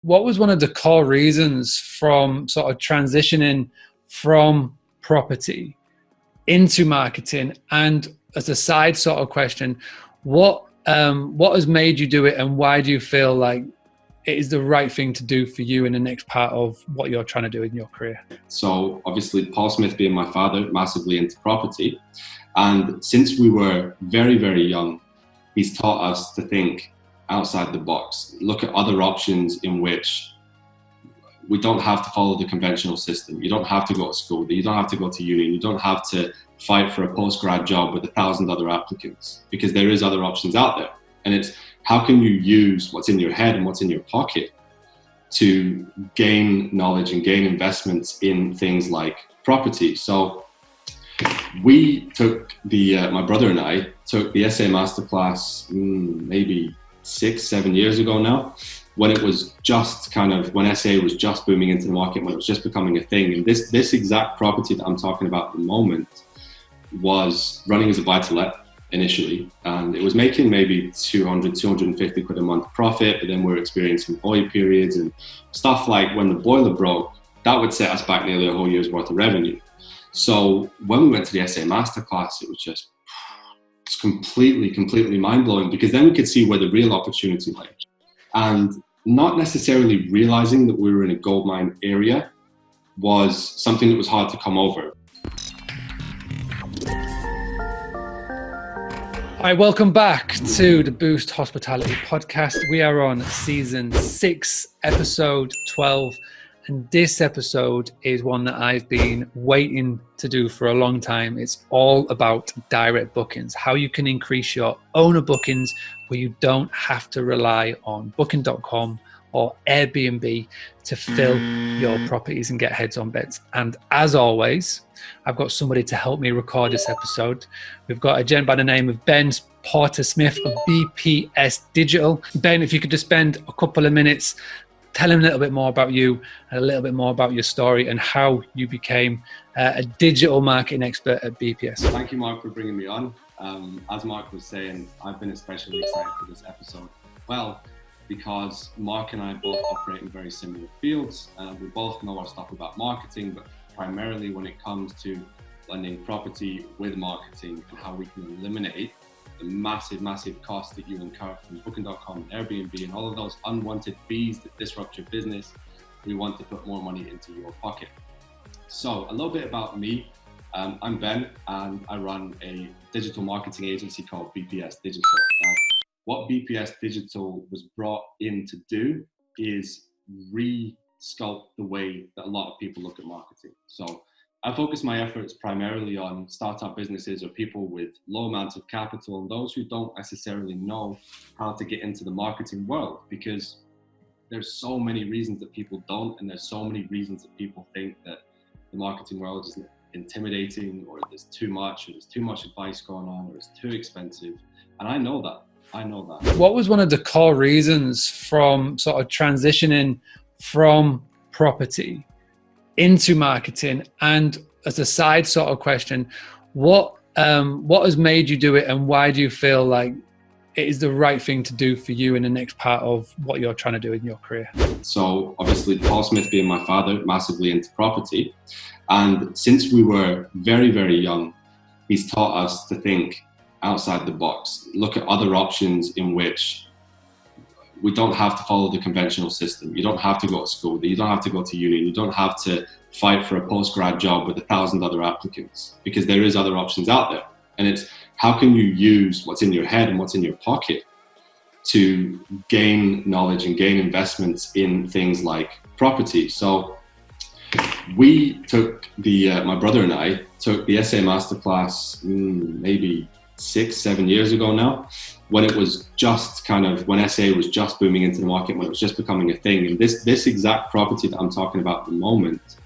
What was one of the core reasons from sort of transitioning from property into marketing? And as a side sort of question, what has made you do it, and why do you feel like it is the right thing to do for you in the next part of what you're trying to do in your career? So obviously Paul Smith being my father, massively into property. And since we were very, very young, he's taught us to think outside the box, look at other options in which we don't have to follow the conventional system. You don't have to go to school, you don't have to go to uni, you don't have to fight for a post-grad job with 1,000 other applicants, because there is other options out there. And it's how can you use what's in your head and what's in your pocket to gain knowledge and gain investments in things like property. So we took my brother and I took the SA Masterclass maybe 6-7 years ago now, when it was just when SA was just booming into the market, when it was just becoming a thing. And this exact property that I'm talking about at the moment was running as a buy-to-let initially, and it was making maybe 250 quid a month profit, but then we're experiencing void periods and stuff like when the boiler broke, that would set us back nearly a whole year's worth of revenue. So when we went to the SA Masterclass, it was just completely mind-blowing, because then we could see where the real opportunity lay. And not necessarily realizing that we were in a goldmine area was something that was hard to come over. All right, welcome back to the Boost Hospitality Podcast. We are on season 6, episode 12. And this episode is one that I've been waiting to do for a long time. It's all about direct bookings, how you can increase your owner bookings where you don't have to rely on booking.com or Airbnb to fill your properties and get heads on beds. And as always, I've got somebody to help me record this episode. We've got a gent by the name of Ben Porter-Smith of BPS Digital. Ben, if you could just spend a couple of minutes, tell him a little bit more about you and a little bit more about your story and how you became a digital marketing expert at BPS. Thank you, Mark, for bringing me on. As Mark was saying, I've been especially excited for this episode. Well, because Mark and I both operate in very similar fields. We both know our stuff about marketing, but primarily when it comes to blending property with marketing and how we can eliminate the massive costs that you incur from booking.com and Airbnb and all of those unwanted fees that disrupt your business. We want to put more money into your pocket. So a little bit about me. I'm Ben, and I run a digital marketing agency called BPS Digital. Now, what BPS Digital was brought in to do is re-sculpt the way that a lot of people look at marketing. So I focus my efforts primarily on startup businesses or people with low amounts of capital and those who don't necessarily know how to get into the marketing world, because there's so many reasons that people don't, and there's so many reasons that people think that the marketing world is intimidating, or there's too much advice going on, or it's too expensive. And I know that. What was one of the core reasons from sort of transitioning from property into marketing? And as a side sort of question, what has made you do it, and why do you feel like it is the right thing to do for you in the next part of what you're trying to do in your career? So obviously Paul Smith being my father, massively into property. And since we were very, very young, he's taught us to think outside the box, look at other options in which we don't have to follow the conventional system. You don't have to go to school, you don't have to go to uni, you don't have to fight for a post-grad job with 1,000 other applicants, because there is other options out there. And it's how can you use what's in your head and what's in your pocket to gain knowledge and gain investments in things like property. So we took my brother and I took the SA Masterclass maybe 6-7 years ago now, when it was just when SA was just booming into the market, when it was just becoming a thing. And this exact property that I'm talking about at the moment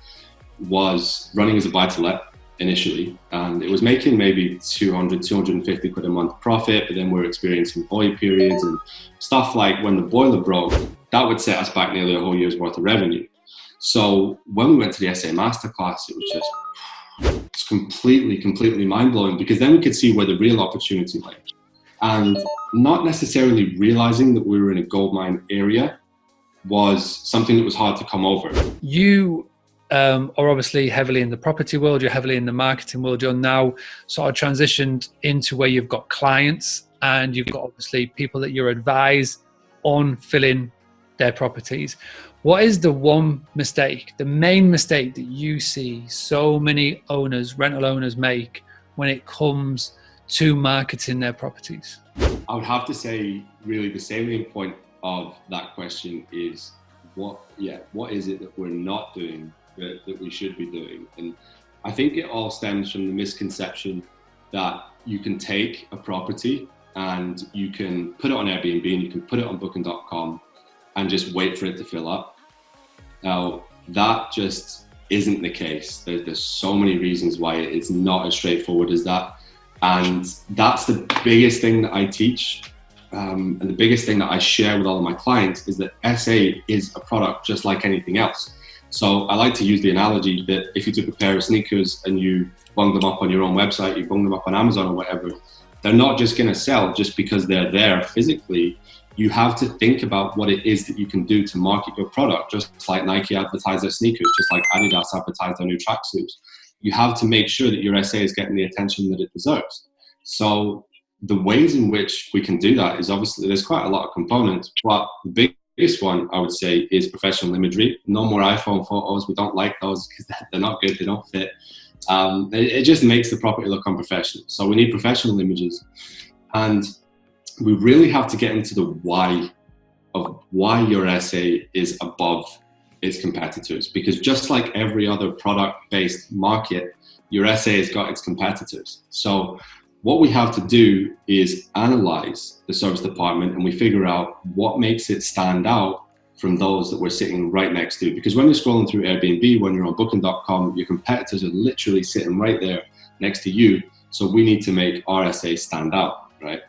was running as a buy-to-let initially, and it was making maybe 250 quid a month profit, but then we're experiencing void periods and stuff like when the boiler broke, that would set us back nearly a whole year's worth of revenue. So when we went to the SA Masterclass, it was just completely mind-blowing, because then we could see where the real opportunity lay. And not necessarily realizing that we were in a goldmine area was something that was hard to come over. You are obviously heavily in the property world, you're heavily in the marketing world, you're now sort of transitioned into where you've got clients and you've got obviously people that you advise on filling their properties. What is the one mistake, the main mistake that you see so many owners, rental owners make when it comes to marketing their properties? I would have to say really the salient point of that question is what is it that we're not doing that we should be doing? And I think it all stems from the misconception that you can take a property and you can put it on Airbnb and you can put it on booking.com and just wait for it to fill up. Now, that just isn't the case. There's so many reasons why it's not as straightforward as that. And that's the biggest thing that I teach. And the biggest thing that I share with all of my clients is that SA is a product just like anything else. So I like to use the analogy that if you took a pair of sneakers and you bung them up on your own website, you bung them up on Amazon or whatever, they're not just going to sell just because they're there physically. You have to think about what it is that you can do to market your product, just like Nike advertise their sneakers, just like Adidas advertise their new tracksuits. You have to make sure that your SA is getting the attention that it deserves. So the ways in which we can do that is obviously, there's quite a lot of components, but the biggest one I would say is professional imagery. No more iPhone photos. We don't like those because they're not good, they don't fit. It just makes the property look unprofessional. So we need professional images. And we really have to get into the why of why your SA is above its competitors, because just like every other product-based market, your SA has got its competitors. So what we have to do is analyze the service department and we figure out what makes it stand out from those that we're sitting right next to. Because when you're scrolling through Airbnb, when you're on booking.com, your competitors are literally sitting right there next to you. So we need to make our SA stand out, right?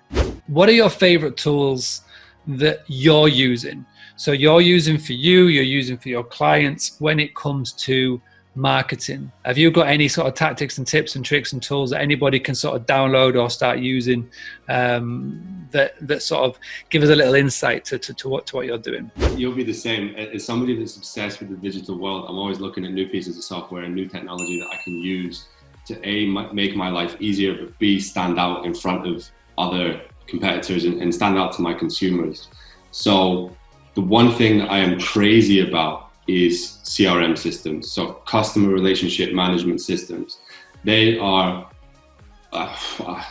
What are your favorite tools that you're using? So you're using for you, you're using for your clients when it comes to marketing. Have you got any sort of tactics and tips and tricks and tools that anybody can sort of download or start using that sort of give us a little insight to what you're doing? You'll be the same. As somebody that's obsessed with the digital world, I'm always looking at new pieces of software and new technology that I can use to A, make my life easier, but B, stand out in front of other competitors and stand out to my consumers. So the one thing that I am crazy about is CRM systems, so customer relationship management systems. They are,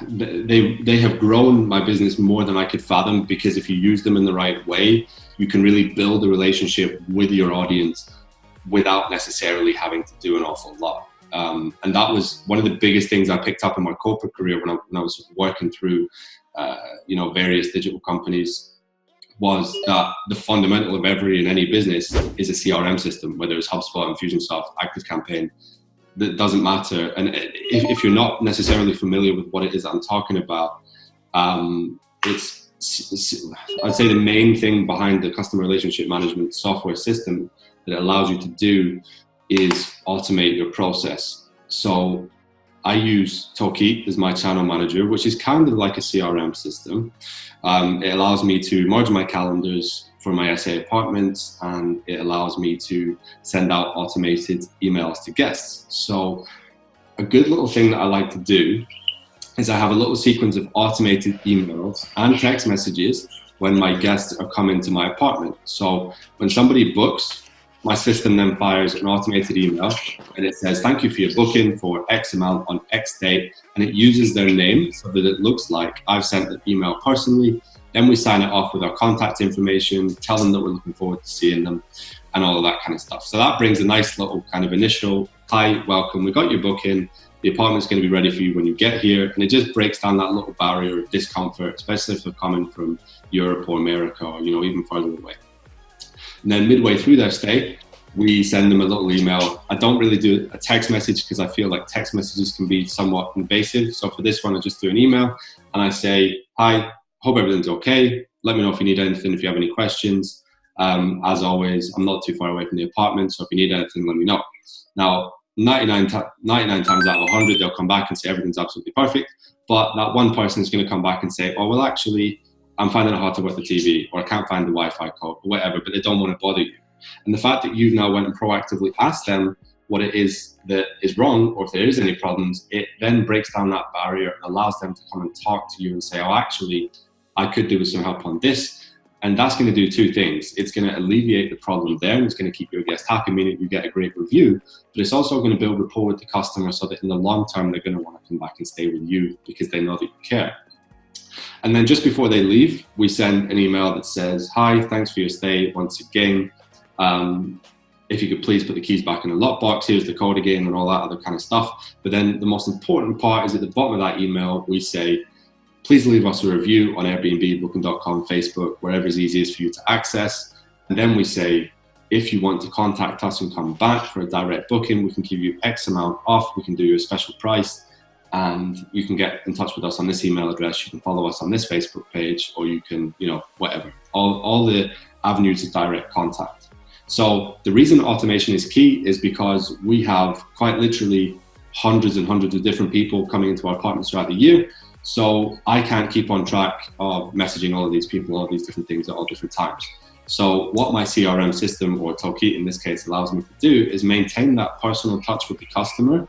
they have grown my business more than I could fathom, because if you use them in the right way, you can really build a relationship with your audience without necessarily having to do an awful lot. And that was one of the biggest things I picked up in my corporate career when I was working through, various digital companies, was that the fundamental of every and any business is a CRM system, whether it's HubSpot, Infusionsoft, ActiveCampaign. That doesn't matter. And if you're not necessarily familiar with what it is that I'm talking about, I'd say the main thing behind the customer relationship management software system that it allows you to do is automate your process. So I use Toki as my channel manager, which is kind of like a CRM system. It allows me to merge my calendars for my SA apartments, and it allows me to send out automated emails to guests. So a good little thing that I like to do is I have a little sequence of automated emails and text messages when my guests are coming to my apartment. So when somebody books, my system then fires an automated email and it says, thank you for your booking for X amount on X date. And it uses their name so that it looks like I've sent the email personally. Then we sign it off with our contact information, tell them that we're looking forward to seeing them and all of that kind of stuff. So that brings a nice little kind of initial, hi, welcome, we got your booking. The apartment's going to be ready for you when you get here. And it just breaks down that little barrier of discomfort, especially if they're coming from Europe or America or, even further away. And then midway through their stay, we send them a little email. I don't really do a text message because I feel like text messages can be somewhat invasive. So for this one, I just do an email and I say, hi, hope everything's okay. Let me know if you need anything, if you have any questions. As always, I'm not too far away from the apartment. So if you need anything, let me know. Now, 99 times out of 100, they'll come back and say everything's absolutely perfect. But that one person is going to come back and say, oh, well, actually, I'm finding it hard to work the TV, or I can't find the Wi-Fi code, or whatever, but they don't want to bother you. And the fact that you've now went and proactively asked them what it is that is wrong, or if there is any problems, it then breaks down that barrier and allows them to come and talk to you and say, oh, actually, I could do with some help on this. And that's going to do two things. It's going to alleviate the problem there, and it's going to keep your guests happy, meaning you get a great review, but it's also going to build rapport with the customer so that in the long term, they're going to want to come back and stay with you because they know that you care. And then just before they leave, we send an email that says, hi, thanks for your stay once again. If you could please put the keys back in the lockbox, here's the code again, and all that other kind of stuff. But then the most important part is at the bottom of that email, we say, please leave us a review on Airbnb, Booking.com, Facebook, wherever is easiest for you to access. And then we say, if you want to contact us and come back for a direct booking, we can give you X amount off. We can do you a special price, and you can get in touch with us on this email address. You can follow us on this Facebook page, or you can, whatever. All the avenues of direct contact. So the reason automation is key is because we have quite literally hundreds and hundreds of different people coming into our apartments throughout the year. So I can't keep on track of messaging all of these people, all these different things at all different times. So what my CRM system, or Toolkit in this case, allows me to do is maintain that personal touch with the customer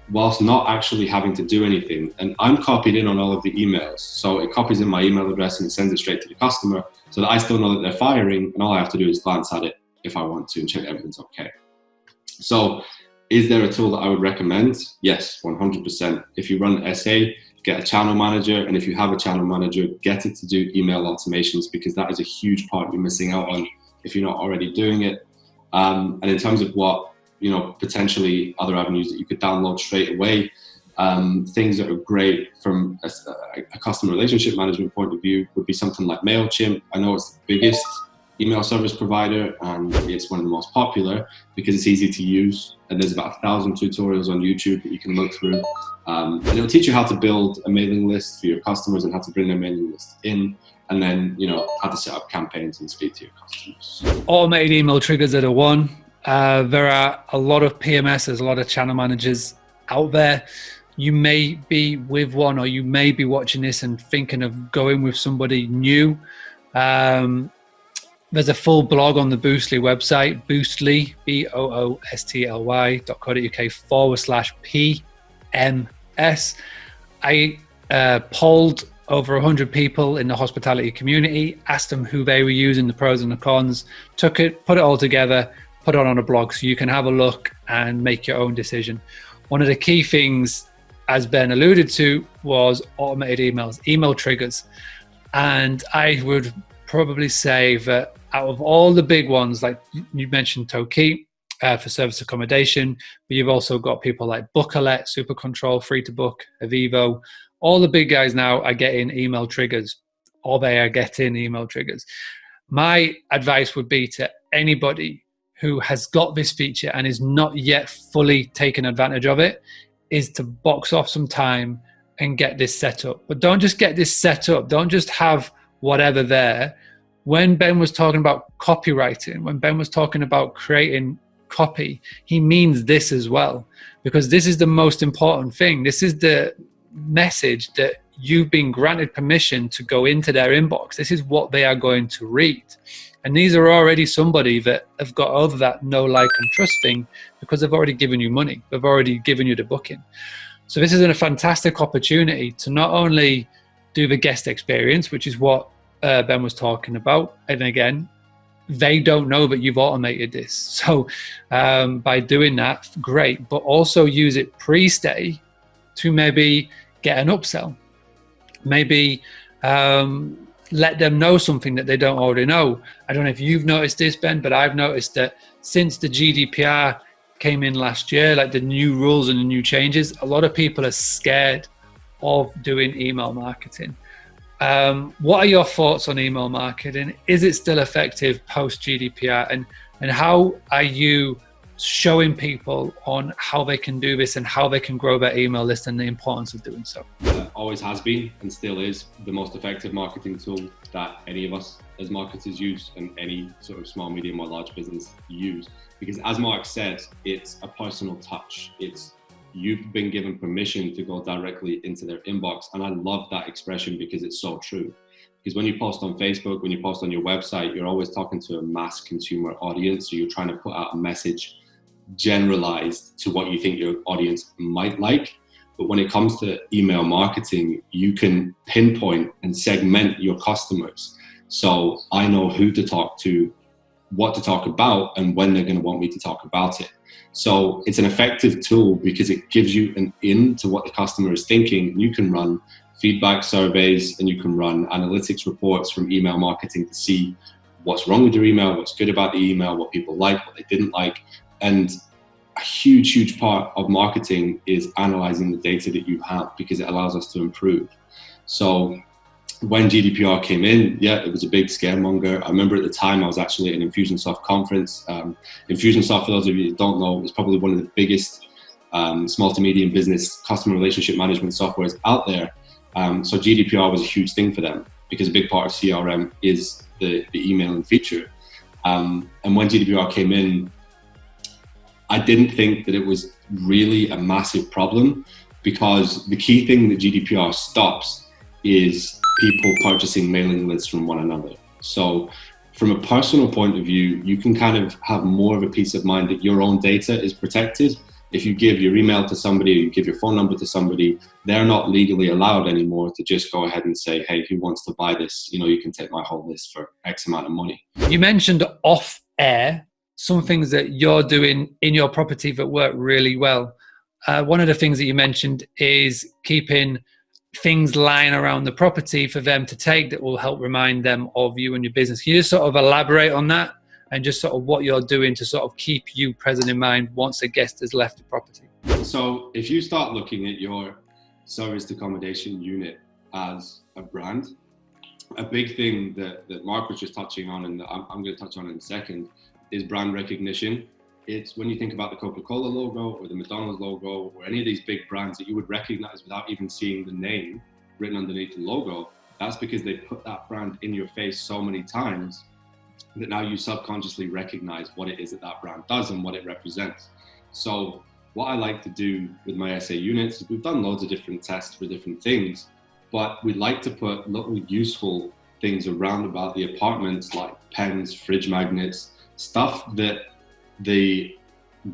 whilst not actually having to do anything. And I'm copied in on all of the emails. So it copies in my email address and it sends it straight to the customer so that I still know that they're firing, and all I have to do is glance at it if I want to and check everything's okay. So is there a tool that I would recommend? Yes, 100%. If you run SA, get a channel manager, and if you have a channel manager, get it to do email automations, because that is a huge part you're missing out on if you're not already doing it. And in terms of what, potentially other avenues that you could download straight away, things that are great from a customer relationship management point of view would be something like MailChimp. I know it's the biggest email service provider, and it's one of the most popular because it's easy to use, and there's about 1,000 tutorials on YouTube that you can look through, and it'll teach you how to build a mailing list for your customers and how to bring their mailing list in, and then how to set up campaigns and speak to your customers. Automated email triggers are the one. There are a lot of PMSs, a lot of channel managers out there. You may be with one, or you may be watching this and thinking of going with somebody new. There's a full blog on the Boostly website, Boostly, boostly.co.uk/PMS. I polled over 100 people in the hospitality community, asked them who they were using, the pros and the cons, took it, put it all together, put it on a blog so you can have a look and make your own decision. One of the key things, as Ben alluded to, was automated emails, email triggers. And I would probably say that out of all the big ones, like you mentioned Toolkit for service accommodation, but you've also got people like Bookalette, Super Control, Free to Book, Avivo. All the big guys now are getting email triggers, or they are getting email triggers. My advice would be to anybody who has got this feature and is not yet fully taken advantage of it, is to box off some time and get this set up. But don't just get this set up. Don't just have whatever there. When Ben was talking about copywriting, when Ben was talking about creating copy, he means this as well, because this is the most important thing. This is the message that you've been granted permission to go into their inbox. This is what they are going to read. And these are already somebody that have got over that know, like, and trust thing, because they've already given you money. They've already given you the booking. So this is a fantastic opportunity to not only do the guest experience, which is what Ben was talking about. And again, they don't know that you've automated this. So by doing that, great. But also use it pre-stay to maybe get an upsell. Maybe let them know something that they don't already know. I don't know if you've noticed this, Ben, but I've noticed that since the GDPR came in last year, like the new rules and the new changes, a lot of people are scared of doing email marketing. What are your thoughts on email marketing? Is it still effective post GDPR? And how are you showing people on how they can do this and how they can grow their email list and the importance of doing so? Always has been and still is the most effective marketing tool that any of us as marketers use, and any sort of small, medium or large business use. Because as Mark said, it's a personal touch. You've been given permission to go directly into their inbox. And I love that expression because it's so true. Because when you post on Facebook, when you post on your website, you're always talking to a mass consumer audience. So you're trying to put out a message generalized to what you think your audience might like. But when it comes to email marketing, you can pinpoint and segment your customers. So I know who to talk to, what to talk about, and when they're going to want me to talk about it. So it's an effective tool because it gives you an in to what the customer is thinking. You can run feedback surveys and you can run analytics reports from email marketing to see what's wrong with your email, what's good about the email, what people like, what they didn't like. And a huge part of marketing is analyzing the data that you have, because it allows us to improve. So when GDPR came in, it was a big scaremonger. I remember at the time I was actually at an Infusionsoft conference. Infusionsoft, for those of you who don't know, is probably one of the biggest small to medium business customer relationship management softwares out there. So GDPR was a huge thing for them, because a big part of CRM is the emailing feature. And when GDPR came in, I didn't think that it was really a massive problem, because the key thing that GDPR stops is people purchasing mailing lists from one another. So from a personal point of view, you can kind of have more of a peace of mind that your own data is protected. If you give your email to somebody, or you give your phone number to somebody, they're not legally allowed anymore to just go ahead and say, hey, who wants to buy this? You can take my whole list for X amount of money. You mentioned off air some things that you're doing in your property that work really well. One of the things that you mentioned is keeping things lying around the property for them to take that will help remind them of you and your business. Can you just sort of elaborate on that, and just sort of what you're doing to sort of keep you present in mind once a guest has left the property? So if you start looking at your serviced accommodation unit as a brand, a big thing that Mark was just touching on, and that I'm going to touch on in a second, is brand recognition. It's when you think about the Coca-Cola logo or the McDonald's logo or any of these big brands that you would recognize without even seeing the name written underneath the logo, that's because they put that brand in your face so many times that now you subconsciously recognize what it is that brand does and what it represents. So what I like to do with my SA units is we've done loads of different tests for different things, but we like to put little useful things around about the apartments, like pens, fridge magnets, stuff that the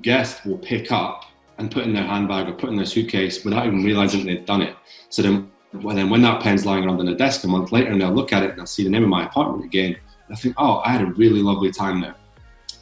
guest will pick up and put in their handbag or put in their suitcase without even realizing they've done it. So then when that pen's lying around on the desk a month later, and they'll look at it and they'll see the name of my apartment again, I think, oh, I had a really lovely time there.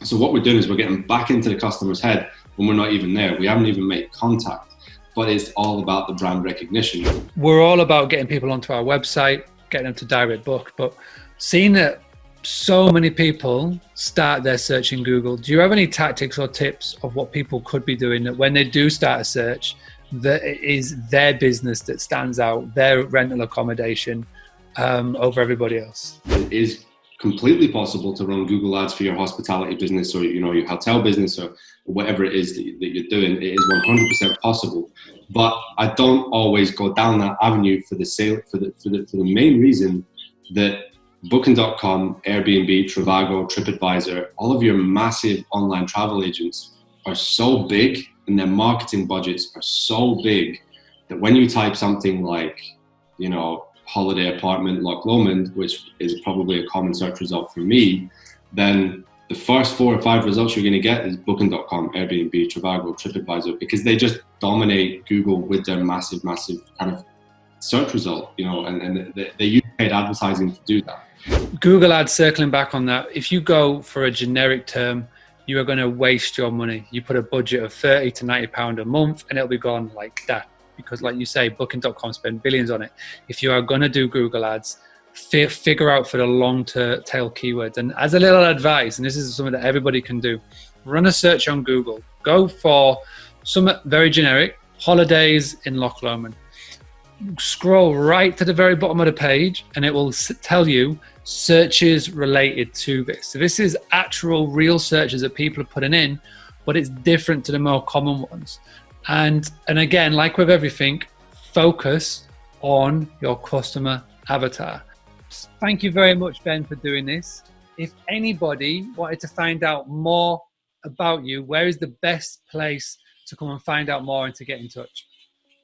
So what we're doing is we're getting back into the customer's head when we're not even there. We haven't even made contact, but it's all about the brand recognition. We're all about getting people onto our website, getting them to direct book, but seeing that so many people start their search in Google, do you have any tactics or tips of what people could be doing that when they do start a search, that it is their business that stands out, their rental accommodation over everybody else? It is completely possible to run Google ads for your hospitality business, or your hotel business, or whatever it is that you're doing. It is 100% possible, but I don't always go down that avenue for the main reason that Booking.com, Airbnb, Trivago, TripAdvisor, all of your massive online travel agents are so big, and their marketing budgets are so big, that when you type something like, holiday apartment Loch Lomond, which is probably a common search result for me, then the first 4 or 5 results you're going to get is Booking.com, Airbnb, Trivago, TripAdvisor, because they just dominate Google with their massive kind of search result, and they use paid advertising to do that. Google ads, circling back on that, if you go for a generic term, you are going to waste your money. You put a budget of £30 to £90 a month and it'll be gone like that, because like you say, Booking.com spend billions on it. If you are going to do Google ads, figure out for the long tail keywords. And as a little advice, and this is something that everybody can do, run a search on Google. Go for some very generic, holidays in Loch Lomond. Scroll right to the very bottom of the page and it will tell you searches related to this. So this is actual real searches that people are putting in, but it's different to the more common ones. And again, like with everything, focus on your customer avatar. Thank you very much, Ben, for doing this. If anybody wanted to find out more about you, where is the best place to come and find out more and to get in touch?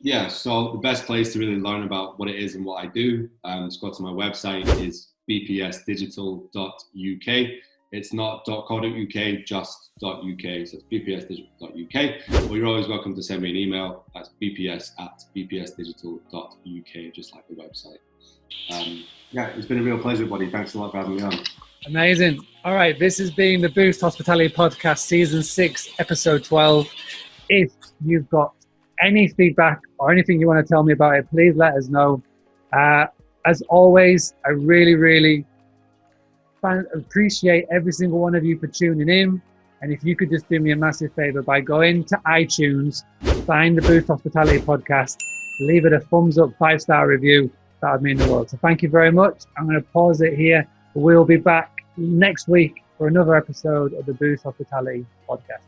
Yeah, so the best place to really learn about what it is and what I do, just go to my website, is bpsdigital.uk. It's not .co.uk, just .uk, so it's bpsdigital.uk. Or you're always welcome to send me an email. That's bps@bpsdigital.uk, just like the website. Yeah, it's been a real pleasure, buddy. Thanks a lot for having me on. Amazing. All right, this has been the Boost Hospitality Podcast, Season 6, Episode 12. If you've got any feedback or anything you want to tell me about it, please let us know. As always, I really appreciate every single one of you for tuning in. And if you could just do me a massive favor by going to iTunes, find the Boost Hospitality Podcast, leave it a thumbs up, 5-star review. That would mean the world. So thank you very much. I'm going to pause it here. We'll be back next week for another episode of the Boost Hospitality Podcast.